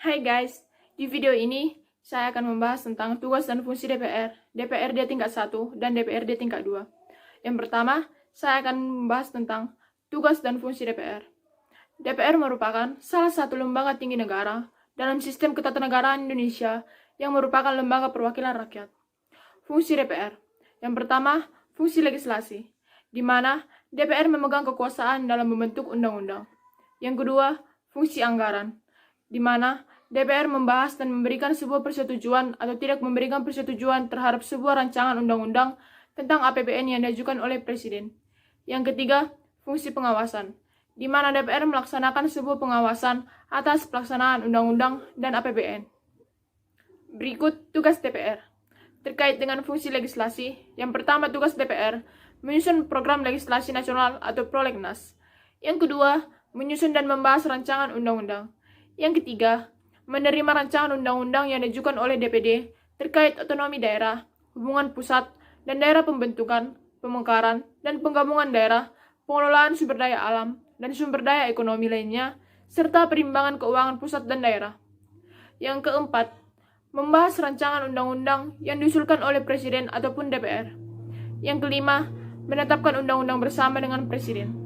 Hai guys, di video ini saya akan membahas tentang tugas dan fungsi DPR, DPRD tingkat 1 dan DPRD tingkat 2. Yang pertama, saya akan membahas tentang tugas dan fungsi DPR. DPR merupakan salah satu lembaga tinggi negara dalam sistem ketatanegaraan Indonesia yang merupakan lembaga perwakilan rakyat. Fungsi DPR. Yang pertama, fungsi legislasi, di mana DPR memegang kekuasaan dalam membentuk undang-undang. Yang kedua, fungsi anggaran, di mana DPR membahas dan memberikan sebuah persetujuan atau tidak memberikan persetujuan terhadap sebuah rancangan undang-undang tentang APBN yang diajukan oleh Presiden. Yang ketiga, fungsi pengawasan, di mana DPR melaksanakan sebuah pengawasan atas pelaksanaan undang-undang dan APBN. Berikut tugas DPR. Terkait dengan fungsi legislasi, yang pertama tugas DPR, menyusun program legislasi nasional atau prolegnas. Yang kedua, menyusun dan membahas rancangan undang-undang. Yang ketiga, menerima rancangan undang-undang yang diajukan oleh DPD terkait otonomi daerah, hubungan pusat dan daerah pembentukan, pemekaran, dan penggabungan daerah, pengelolaan sumber daya alam, dan sumber daya ekonomi lainnya, serta perimbangan keuangan pusat dan daerah. Yang keempat, membahas rancangan undang-undang yang diusulkan oleh Presiden ataupun DPR. Yang kelima, menetapkan undang-undang bersama dengan Presiden.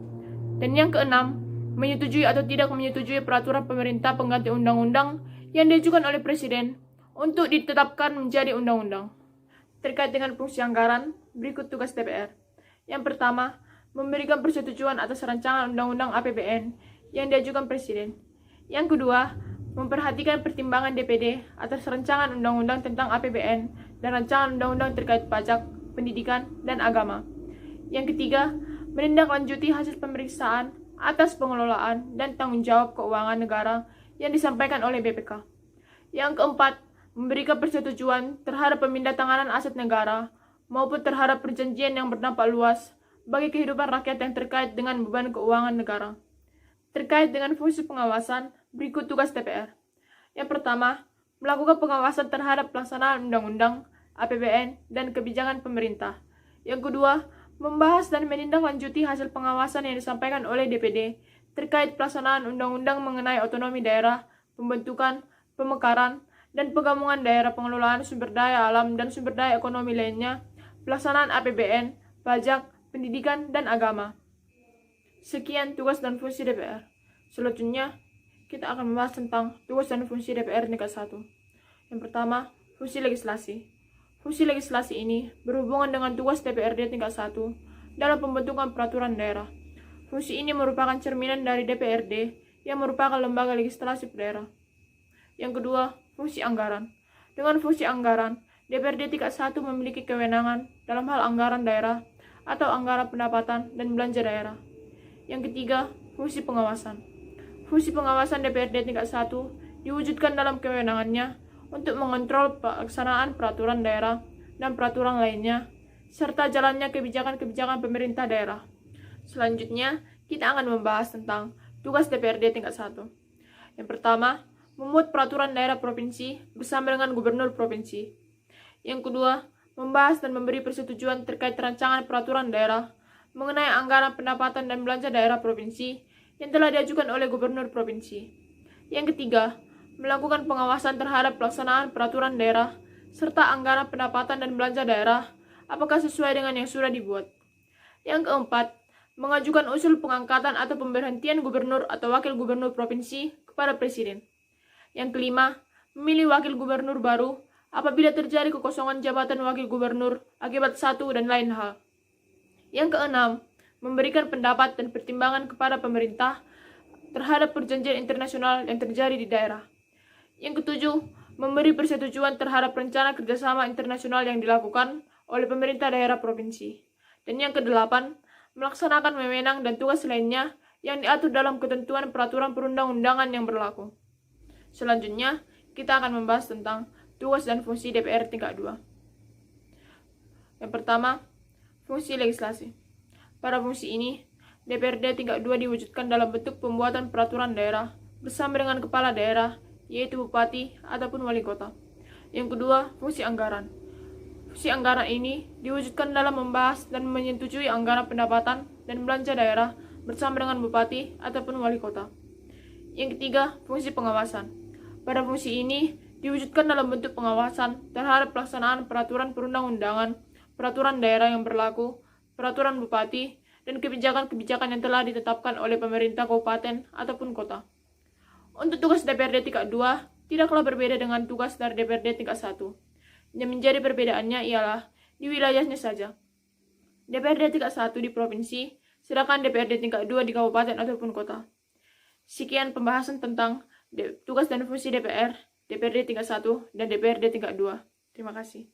Dan yang keenam, menyetujui atau tidak menyetujui peraturan pemerintah pengganti undang-undang yang diajukan oleh Presiden untuk ditetapkan menjadi undang-undang. Terkait dengan fungsi anggaran, berikut tugas DPR. Yang pertama, memberikan persetujuan atas rancangan undang-undang APBN yang diajukan Presiden. Yang kedua, memperhatikan pertimbangan DPD atas rancangan undang-undang tentang APBN dan rancangan undang-undang terkait pajak, pendidikan, dan agama. Yang ketiga, menindaklanjuti hasil pemeriksaan atas pengelolaan dan tanggung jawab keuangan negara yang disampaikan oleh BPK. Yang keempat, memberikan persetujuan terhadap pemindahantanganan aset negara maupun terhadap perjanjian yang berdampak luas bagi kehidupan rakyat yang terkait dengan beban keuangan negara. Terkait dengan fungsi pengawasan, berikut tugas DPR. Yang pertama, melakukan pengawasan terhadap pelaksanaan undang-undang, APBN, dan kebijakan pemerintah. Yang kedua, membahas dan menindaklanjuti hasil pengawasan yang disampaikan oleh DPD terkait pelaksanaan undang-undang mengenai otonomi daerah, pembentukan, pemekaran, dan penggabungan daerah pengelolaan sumber daya alam dan sumber daya ekonomi lainnya, pelaksanaan APBN, pajak, pendidikan, dan agama. Sekian tugas dan fungsi DPR. Selanjutnya, kita akan membahas tentang tugas dan fungsi DPR tingkat 1. Yang pertama, fungsi legislasi. Fungsi legislasi ini berhubungan dengan tugas DPRD tingkat 1 dalam pembentukan peraturan daerah. Fungsi ini merupakan cerminan dari DPRD yang merupakan lembaga legislasi daerah. Yang kedua, fungsi anggaran. Dengan fungsi anggaran, DPRD tingkat 1 memiliki kewenangan dalam hal anggaran daerah atau anggaran pendapatan dan belanja daerah. Yang ketiga, fungsi pengawasan. Fungsi pengawasan DPRD tingkat 1 diwujudkan dalam kewenangannya untuk mengontrol pelaksanaan peraturan daerah dan peraturan lainnya, serta jalannya kebijakan-kebijakan pemerintah daerah. Selanjutnya, kita akan membahas tentang tugas DPRD tingkat 1. Yang pertama, membuat peraturan daerah provinsi bersama dengan gubernur provinsi. Yang kedua, membahas dan memberi persetujuan terkait rancangan peraturan daerah mengenai anggaran pendapatan dan belanja daerah provinsi yang telah diajukan oleh gubernur provinsi. Yang ketiga, melakukan pengawasan terhadap pelaksanaan peraturan daerah serta anggaran pendapatan dan belanja daerah apakah sesuai dengan yang sudah dibuat. Yang keempat, mengajukan usul pengangkatan atau pemberhentian gubernur atau wakil gubernur provinsi kepada Presiden. Yang kelima, memilih wakil gubernur baru apabila terjadi kekosongan jabatan wakil gubernur akibat satu dan lain hal. Yang keenam, memberikan pendapat dan pertimbangan kepada pemerintah terhadap perjanjian internasional yang terjadi di daerah. Yang ketujuh, memberi persetujuan terhadap rencana kerjasama internasional yang dilakukan oleh pemerintah daerah provinsi. Dan yang kedelapan, melaksanakan wewenang dan tugas lainnya yang diatur dalam ketentuan peraturan perundang-undangan yang berlaku. Selanjutnya, kita akan membahas tentang tugas dan fungsi DPR tingkat 2. Yang pertama, fungsi legislasi. Pada fungsi ini, DPRD tingkat 2 diwujudkan dalam bentuk pembuatan peraturan daerah bersama dengan kepala daerah, yaitu bupati ataupun wali kota. Yang kedua, fungsi anggaran. Fungsi anggaran ini diwujudkan dalam membahas dan menyetujui anggaran pendapatan dan belanja daerah bersama dengan bupati ataupun wali kota. Yang ketiga, fungsi pengawasan. Pada fungsi ini diwujudkan dalam bentuk pengawasan terhadap pelaksanaan peraturan perundang-undangan, peraturan daerah yang berlaku, peraturan bupati, dan kebijakan-kebijakan yang telah ditetapkan oleh pemerintah kabupaten ataupun kota. Untuk tugas DPRD tingkat 2 tidaklah berbeda dengan tugas dari DPRD tingkat 1. Yang menjadi perbedaannya ialah di wilayahnya saja. DPRD tingkat 1 di provinsi, sedangkan DPRD tingkat 2 di kabupaten ataupun kota. Sekian pembahasan tentang tugas dan fungsi DPR, DPRD tingkat 1, dan DPRD tingkat 2. Terima kasih.